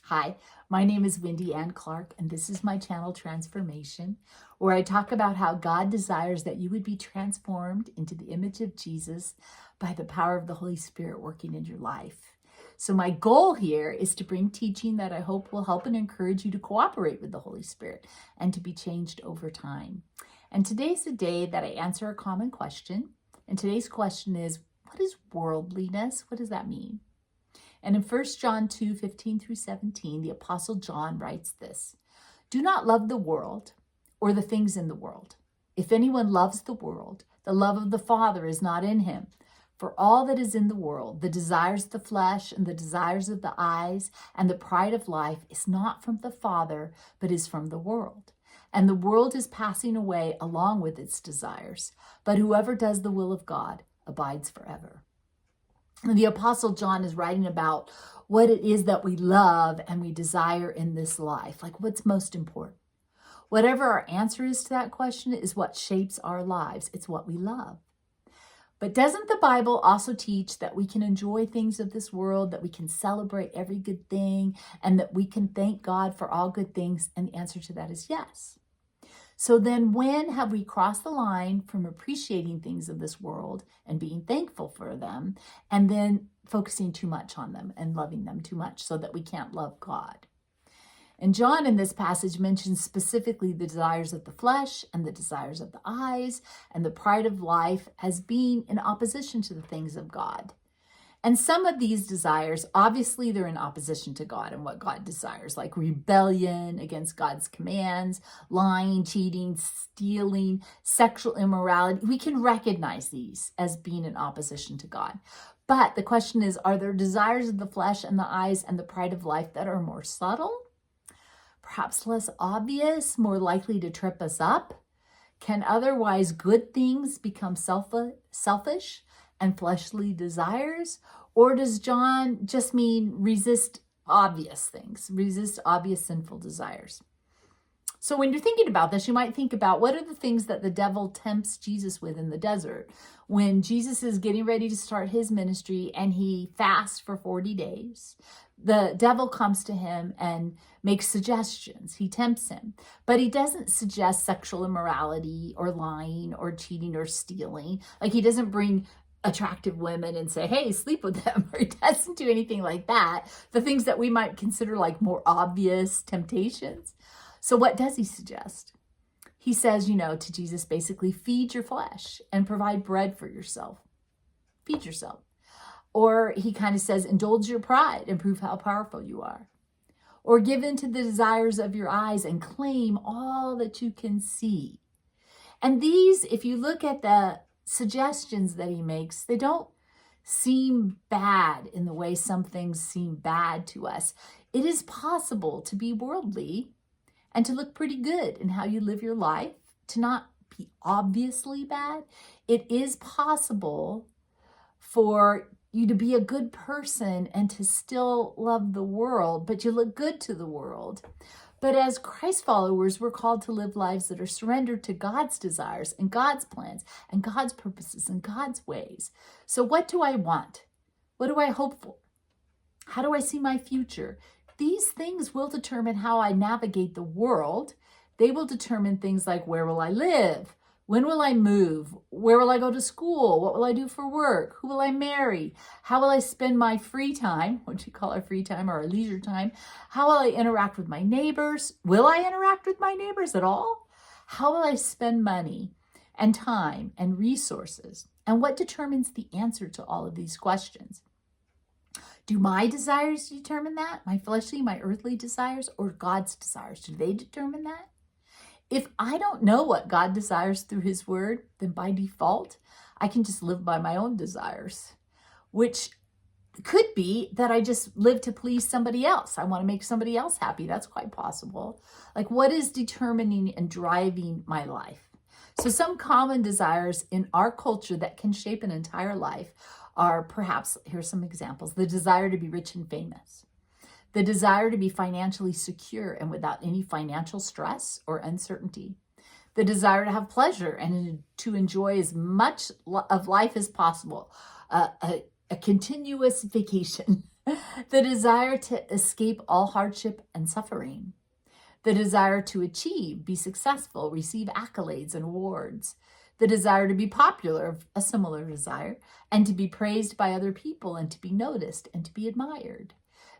Hi, my name is Wendy Ann Clark, and this is my channel Transformation, where I talk about how God desires that you would be transformed into the image of Jesus by the power of the Holy Spirit working in your life. So my goal here is to bring teaching that I hope will help and encourage you to cooperate with the Holy Spirit and to be changed over time. And today's the day that I answer a common question. And today's question is, what is worldliness? What does that mean? And in 1 John 2:15 through 17, the Apostle John writes this: "Do not love the world or the things in the world. If anyone loves the world, the love of the Father is not in him. For all that is in the world, the desires of the flesh and the desires of the eyes and the pride of life is not from the Father, but is from the world. And the world is passing away along with its desires. But whoever does the will of God abides forever." And the Apostle John is writing about what it is that we love and we desire in this life, like what's most important. Whatever our answer is to that question is what shapes our lives. It's what we love. But doesn't the Bible also teach that we can enjoy things of this world, that we can celebrate every good thing, and that we can thank God for all good things? And the answer to that is yes. So then when have we crossed the line from appreciating things of this world and being thankful for them, and then focusing too much on them and loving them too much so that we can't love God? And John in this passage mentions specifically the desires of the flesh and the desires of the eyes and the pride of life as being in opposition to the things of God. And some of these desires, obviously they're in opposition to God and what God desires, like rebellion against God's commands, lying, cheating, stealing, sexual immorality. We can recognize these as being in opposition to God. But the question is, are there desires of the flesh and the eyes and the pride of life that are more subtle, perhaps less obvious, more likely to trip us up? Can otherwise good things become selfish and fleshly desires? Or does John just mean resist obvious things, resist obvious sinful desires? So when you're thinking about this, you might think about what are the things that the devil tempts Jesus with in the desert when Jesus is getting ready to start his ministry and he fasts for 40 days. The devil comes to him and makes suggestions. He tempts him, but he doesn't suggest sexual immorality or lying or cheating or stealing. Like he doesn't bring attractive women and say, hey, sleep with them, or he doesn't do anything like that. The things that we might consider like more obvious temptations. So what does he suggest? He says, to Jesus, basically, feed your flesh and provide bread for yourself. Feed yourself. Or he kind of says, indulge your pride and prove how powerful you are. Or give in to the desires of your eyes and claim all that you can see. And these, if you look at the suggestions that he makes, they don't seem bad in the way some things seem bad to us. It is possible to be worldly and to look pretty good in how you live your life, to not be obviously bad. It is possible for you to be a good person and to still love the world, but you look good to the world. But as Christ followers, we're called to live lives that are surrendered to God's desires and God's plans and God's purposes and God's ways. So what do I want? What do I hope for? How do I see my future? These things will determine how I navigate the world. They will determine things like, where will I live? When will I move? Where will I go to school? What will I do for work? Who will I marry? How will I spend my free time? What you call our free time or our leisure time? How will I interact with my neighbors? Will I interact with my neighbors at all? How will I spend money and time and resources? And what determines the answer to all of these questions? Do my desires determine that? My fleshly, my earthly desires, or God's desires? Do they determine that? If I don't know what God desires through his word, then by default, I can just live by my own desires, which could be that I just live to please somebody else. I want to make somebody else happy. That's quite possible. Like, what is determining and driving my life? So some common desires in our culture that can shape an entire life are perhaps, here's some examples: the desire to be rich and famous, the desire to be financially secure and without any financial stress or uncertainty, the desire to have pleasure and to enjoy as much of life as possible, a continuous vacation, The desire to escape all hardship and suffering. The desire to achieve, be successful, receive accolades and awards. The desire to be popular, a similar desire, and to be praised by other people and to be noticed and to be admired.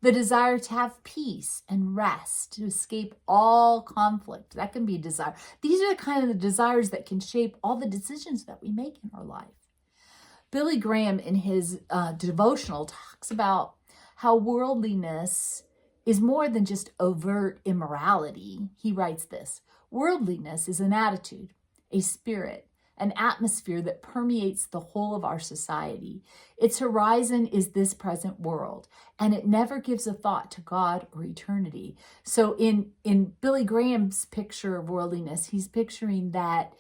The desire to have peace and rest, to escape all conflict. That can be a desire. These are the kind of the desires that can shape all the decisions that we make in our life. Billy Graham, in his devotional, talks about how worldliness is more than just overt immorality. He writes this: worldliness is an attitude, a spirit, an atmosphere that permeates the whole of our society. Its horizon is this present world, and it never gives a thought to God or eternity. So in Billy Graham's picture of worldliness, he's picturing that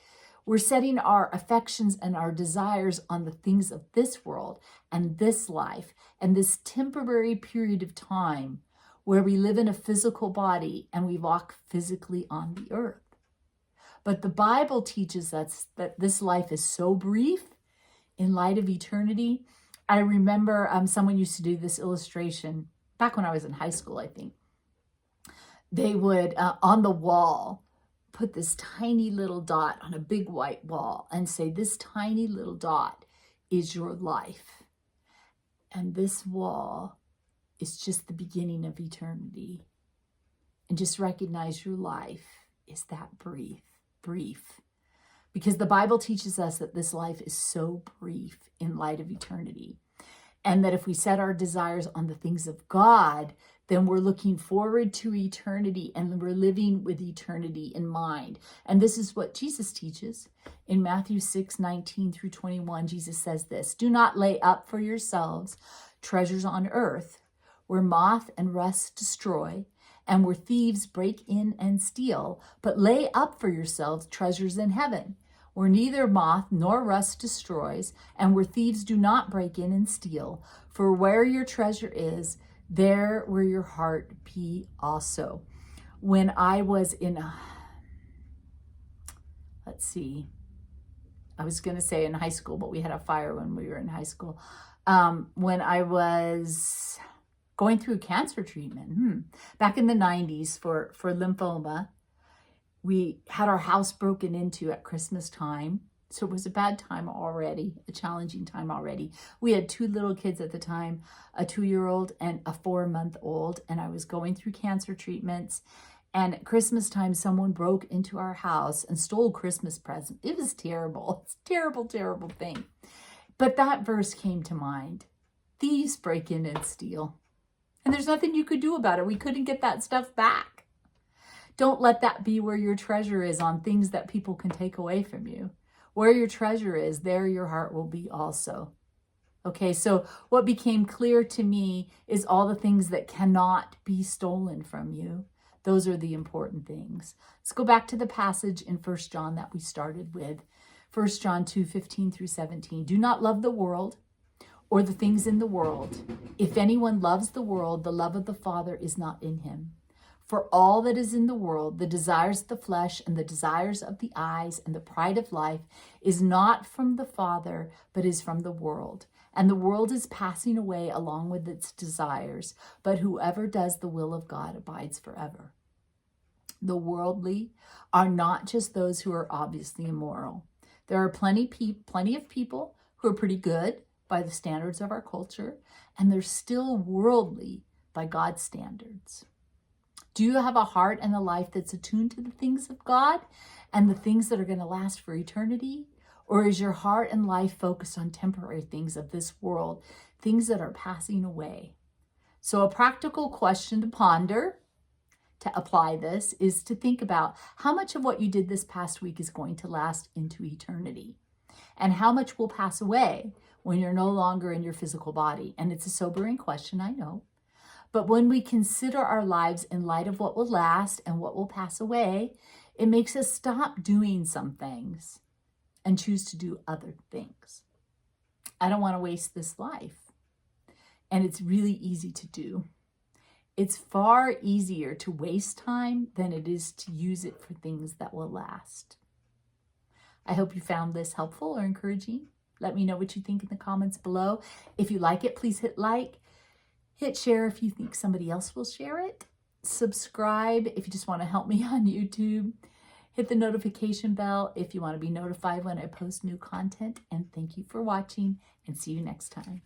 we're setting our affections and our desires on the things of this world and this life and this temporary period of time where we live in a physical body and we walk physically on the earth. But the Bible teaches us that this life is so brief in light of eternity. I remember someone used to do this illustration back when I was in high school, I think. They would, on the wall, put this tiny little dot on a big white wall and say, this tiny little dot is your life. And this wall is just the beginning of eternity. And just recognize your life is that brief. Because the Bible teaches us that this life is so brief in light of eternity. And that if we set our desires on the things of God, then we're looking forward to eternity and we're living with eternity in mind. And this is what Jesus teaches. In Matthew 6:19-21, Jesus says this: do not lay up for yourselves treasures on earth, where moth and rust destroy, and where thieves break in and steal, but lay up for yourselves treasures in heaven, where neither moth nor rust destroys, and where thieves do not break in and steal. For where your treasure is, there will your heart be also. When I was in, I was going to say in high school, but we had a fire when we were in high school. When I was going through cancer treatment, back in the 90s for lymphoma, we had our house broken into at Christmas time. So it was a bad time already, a challenging time already. We had two little kids at the time, a 2-year-old and a 4-month-old, and I was going through cancer treatments. And at Christmas time, someone broke into our house and stole Christmas presents. It was terrible. It's a terrible, terrible thing. But that verse came to mind. Thieves break in and steal. And there's nothing you could do about it. We couldn't get that stuff back. Don't let that be where your treasure is, on things that people can take away from you. Where your treasure is, there your heart will be also. Okay, so what became clear to me is all the things that cannot be stolen from you. Those are the important things. Let's go back to the passage in 1 John that we started with. 1 John 2:15-17. Do not love the world or the things in the world. If anyone loves the world, the love of the Father is not in him. For all that is in the world, the desires of the flesh and the desires of the eyes and the pride of life, is not from the Father, but is from the world. And the world is passing away along with its desires, but whoever does the will of God abides forever. The worldly are not just those who are obviously immoral. There are plenty of people who are pretty good by the standards of our culture, and they're still worldly by God's standards. Do you have a heart and a life that's attuned to the things of God and the things that are going to last for eternity? Or is your heart and life focused on temporary things of this world, things that are passing away? So a practical question to ponder, to apply this, is to think about how much of what you did this past week is going to last into eternity, and how much will pass away when you're no longer in your physical body. And it's a sobering question, I know. But when we consider our lives in light of what will last and what will pass away, it makes us stop doing some things and choose to do other things. I don't want to waste this life. And it's really easy to do. It's far easier to waste time than it is to use it for things that will last. I hope you found this helpful or encouraging. Let me know what you think in the comments below. If you like it, please hit like. Hit share if you think somebody else will share it. Subscribe if you just want to help me on YouTube. Hit the notification bell if you want to be notified when I post new content. And thank you for watching, and see you next time.